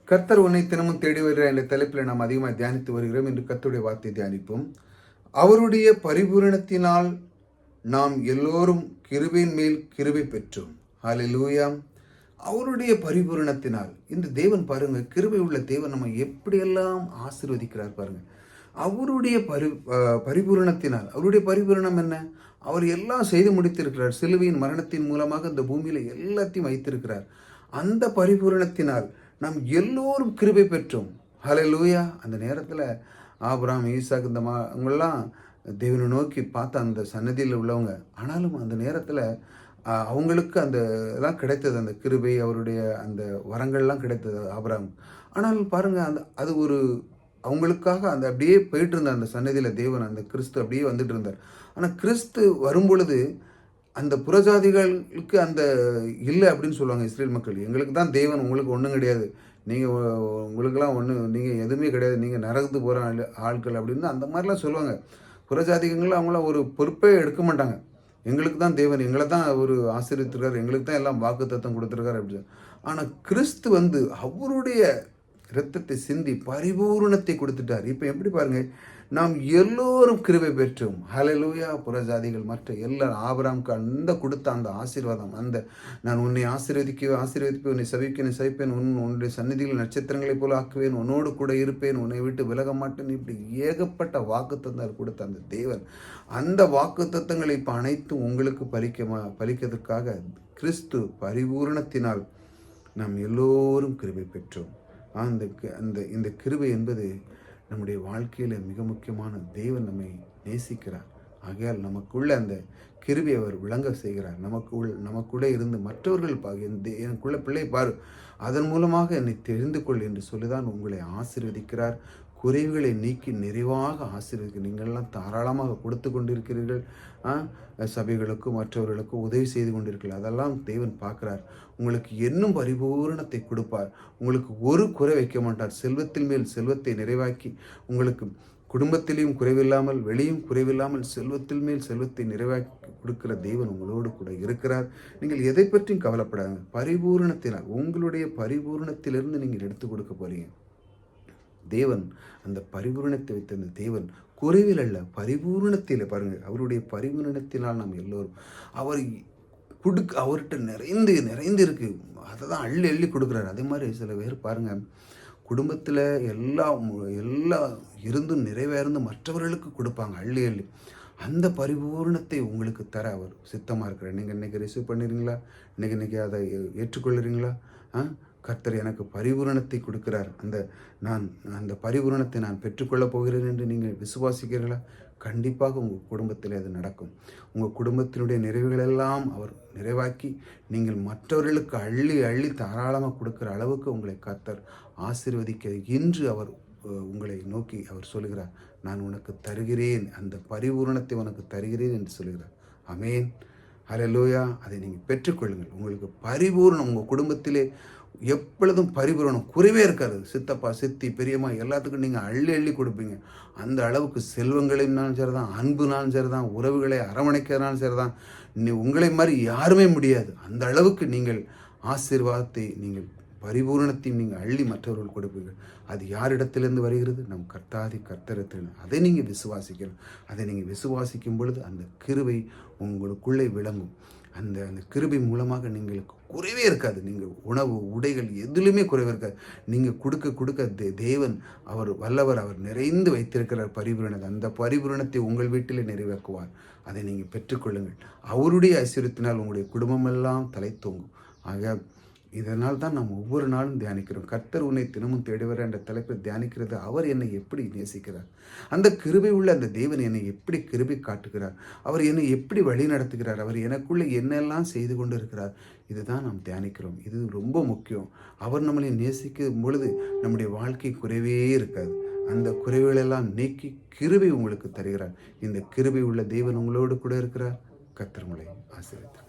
கர்த்தர் உன்னை தினமும் தேடி வருகிறார் என்ற தலைப்பில் நாம் அதிகமாக தியானித்து வருகிறோம். என்று கர்த்தருடைய வார்த்தை தியானிப்போம். அவருடைய பரிபூரணத்தினால் நாம் எல்லோரும் கிருபையின் மேல் கிருபை பெற்றோம். ஹல்லேலூயா. அவருடைய பரிபூரணத்தினால் இந்த தேவன் பாருங்க, கிருபை உள்ள தேவன் நம்ம எப்படியெல்லாம் ஆசீர்வதிக்கிறார் பாருங்க. அவருடைய பரிபூரணத்தினால், அவருடைய பரிபூரணம் என்ன? அவர் எல்லாம் செய்து முடித்திருக்கிறார். சிலுவையின் மரணத்தின் மூலமாக இந்த பூமியில எல்லாத்தையும் வைத்திருக்கிறார். அந்த பரிபூரணத்தினால் நாம் எல்லோரும் கிருபை பெற்றோம். ஹல்லேலூயா. அந்த நேரத்தில் ஆபிரகாம், ஈசாக்கு அவங்கெல்லாம் தேவனை நோக்கி பார்த்த அந்த சன்னதியில் உள்ளவங்க. ஆனாலும் அந்த நேரத்தில் அவங்களுக்கு அந்த எல்லாம் கிடைத்தது, அந்த கிருபை, அவருடைய அந்த வரங்கள்லாம் கிடைத்தது ஆபிரகாம். ஆனால் பாருங்கள், அது ஒரு அவங்களுக்காக அந்த அப்படியே போயிட்டு இருந்தார். அந்த சன்னதியில் தேவன், அந்த கிறிஸ்து அப்படியே வந்துட்டு இருந்தார். ஆனால் கிறிஸ்து வரும்பொழுது அந்த புறஜாதிகளுக்கு அந்த இல்லை அப்படின்னு சொல்லுவாங்க இஸ்ரேல் மக்கள். எங்களுக்கு தான் தேவன், உங்களுக்கு ஒன்றும் கிடையாது, நீங்கள் உங்களுக்கெல்லாம் நீங்கள் எதுவுமே கிடையாது, நீங்கள் நரகத்து போகிற ஆட்கள் அப்படின்னு அந்த மாதிரிலாம் சொல்லுவாங்க. புறஜாதிகள் அவங்களாம் ஒரு பொறுப்பே எடுக்க மாட்டாங்க. எங்களுக்கு தான் தேவன், எங்களை தான் ஒரு ஆசீர்வதித்திருக்கார், எங்களுக்கு தான் எல்லாம் வாக்குத்தத்தம் கொடுத்துருக்காரு அப்படின்னு. ஆனால் கிறிஸ்து அவருடைய இரத்தத்தை சிந்தி பரிபூரணத்தை கொடுத்துட்டார். இப்போ எப்படி பாருங்க, நாம் எல்லோரும் கிருபை பெற்றோம். ஹல்லேலூயா. புறஜாதிகள் மற்ற எல்லாரும் ஆபிரகாமுக்கு அந்த கொடுத்த அந்த ஆசீர்வாதம், அந்த நான் உன்னை ஆசீர்வதிப்பேன், உன்னை சபிப்பேன், உன்னுடைய சந்நிதியில் நட்சத்திரங்களைப் போல ஆக்குவேன், உன்னோடு கூட இருப்பேன், உன்னை விட்டு விலக மாட்டேன், இப்படி ஏகப்பட்ட வாக்குத்தத்தம் கொடுத்த அந்த தேவன், அந்த வாக்குத்தத்தங்களை இப்போ அனைத்தும் உங்களுக்கு பலிக்கிறதுக்காக கிறிஸ்து பரிபூரணத்தினால் நாம் எல்லோரும் கிருபை பெற்றோம். இந்த கிருபை என்பது நம்முடைய வாழ்க்கையில் மிக முக்கியமான. தேவன் நம்மை நேசிக்கிறார். ஆகையால் நமக்குள்ள அந்த கிருபை அவர் விளங்க செய்கிறார். நமக்குள்ளே இருந்து மற்றவர்கள் எனக்குள்ள பிள்ளை பாரு, அதன் மூலமாக என்னை தெரிந்து கொள் என்று சொல்லிதான் உங்களை ஆசீர்வதிக்கிறார். குறைவுகளை நீக்கி நிறைவாக ஆசீர்வதிக்க நீங்கள்லாம் தாராளமாக கொடுத்து கொண்டிருக்கிறீர்கள். சபைகளுக்கும் மற்றவர்களுக்கும் உதவி செய்து கொண்டிருக்கிறீர்கள். அதெல்லாம் தேவன் பார்க்கிறார். உங்களுக்கு இன்னும் பரிபூரணத்தை கொடுப்பார். உங்களுக்கு ஒரு குறை வைக்க மாட்டார். செல்வத்தின் மேல் செல்வத்தை நிறைவாக்கி, உங்களுக்கு குடும்பத்திலையும் குறைவில்லாமல், வெளியும் குறைவில்லாமல், செல்வத்தில் மேல் செல்வத்தை நிறைவாக்கி கொடுக்கிற தேவன் உங்களோடு கூட இருக்கிறார். நீங்கள் எதை பற்றியும் கவலைப்படாங்க. பரிபூரணத்தினால், உங்களுடைய பரிபூரணத்திலிருந்து நீங்கள் எடுத்து கொடுக்க போறீங்க. தேவன் அந்த பரிபூரணத்தை வைத்த தேவன் குறைவில் அல்ல, பரிபூரணத்தில் பாருங்கள். அவருடைய பரிபூரணத்தினால் நாம் எல்லோரும் அவர்கிட்ட நிறைந்து இருக்கு. அதை தான் அள்ளி கொடுக்குறாரு. அதே மாதிரி சில பேர் பாருங்கள், குடும்பத்தில் எல்லாம் இருந்தும் நிறைவேறந்து மற்றவர்களுக்கு கொடுப்பாங்க அள்ளி. அந்த பரிபூரணத்தை உங்களுக்கு தர அவர் சித்தமாக இருக்கிறார். நீங்கள் இன்றைக்கி ரிசீவ் பண்ணிடுறீங்களா? இன்றைக்கி அதை ஏற்றுக்கொள்கிறீங்களா? கர்த்தர் எனக்கு பரிபூரணத்தை கொடுக்கிறார், அந்த பரிபூரணத்தை நான் பெற்றுக்கொள்ளப் போகிறேன் என்று நீங்கள் விசுவாசிக்கிறீர்களா? கண்டிப்பாக உங்கள் குடும்பத்தில் அது நடக்கும். உங்கள் குடும்பத்தினுடைய நிறைவுகளெல்லாம் அவர் நிறைவாக்கி நீங்கள் மற்றவர்களுக்கு அள்ளி தாராளமாக கொடுக்குற அளவுக்கு உங்களை கர்த்தர் ஆசீர்வதிக்க இன்று அவர் உங்களை நோக்கி அவர் சொல்கிறார், நான் உனக்கு தருகிறேன், அந்த பரிபூரணத்தை உனக்கு தருகிறேன் என்று சொல்கிறார். ஆமென். ஹல்லேலூயா. அதை நீங்கள் பெற்றுக்கொள்ளுங்கள். உங்களுக்கு பரிபூரணம் உங்கள் குடும்பத்திலே எப்பொழுதும் பரிபூரணம், குறைவே இருக்காது. சித்தப்பா, சித்தி, பெரியம்மா எல்லாத்துக்கும் நீங்கள் அள்ளி கொடுப்பீங்க. அந்த அளவுக்கு செல்வங்களைனாலும் சரிதான், அன்புனாலும் சரிதான், உறவுகளை அரவணைக்கிறனாலும் சரிதான், உங்களை மாதிரி யாருமே முடியாது. அந்த அளவுக்கு நீங்கள் ஆசீர்வாதத்தை, நீங்கள் பரிபூரணத்தையும் நீங்கள் அள்ளி மற்றவர்கள் கொடுப்பீர்கள். அது யாரிடத்திலிருந்து வருகிறது? நம் கர்த்தரிடத்தில். அதை நீங்கள் விசுவாசிக்கணும். அதை நீங்கள் விசுவாசிக்கும் பொழுது அந்த கிருபை உங்களுக்குள்ளே விளங்கும். அந்த கிருபை மூலமாக நீங்களுக்கு குறைவே இருக்காது. நீங்கள் உணவு, உடைகள் எதிலுமே குறைவே இருக்காது. நீங்கள் கொடுக்க தேவன் அவர் வல்லவர், அவர் நிறைந்து வைத்திருக்கிறார் பரிபூரணத்தை. அந்த பரிபூரணத்தை உங்கள் வீட்டிலே நிறைவேற்றுவார். அதை நீங்கள் பெற்றுக்கொள்ளுங்கள். அவருடைய ஐஸ்வர்யத்தினால் உங்களுடைய குடும்பமெல்லாம் தலை தோங்கும். ஆக இதனால் தான் நாம் ஒவ்வொரு நாளும் தியானிக்கிறோம். கர்த்தர் உன்னை தினமும் தேடுவார் என்ற தலைப்பில் தியானிக்கிறது. அவர் என்னை எப்படி நேசிக்கிறார், அந்த கிருபை உள்ள அந்த தேவன் என்னை எப்படி கிருபை காட்டுகிறார், அவர் என்னை எப்படி வழி நடத்துகிறார், அவர் எனக்குள்ளே என்னெல்லாம் செய்து கொண்டு இருக்கிறார், இதுதான் நாம் தியானிக்கிறோம். இது ரொம்ப முக்கியம். அவர் நம்மளை நேசிக்கும் பொழுது நம்முடைய வாழ்க்கை குறைவே இருக்காது. அந்த குறைவுகளெல்லாம் நீக்கி கிருபை உங்களுக்கு தருகிறார். இந்த கிருபை உள்ள தேவன் உங்களோடு கூட இருக்கிறார். கர்த்தர் உங்களை ஆசீர்வதிப்பார்.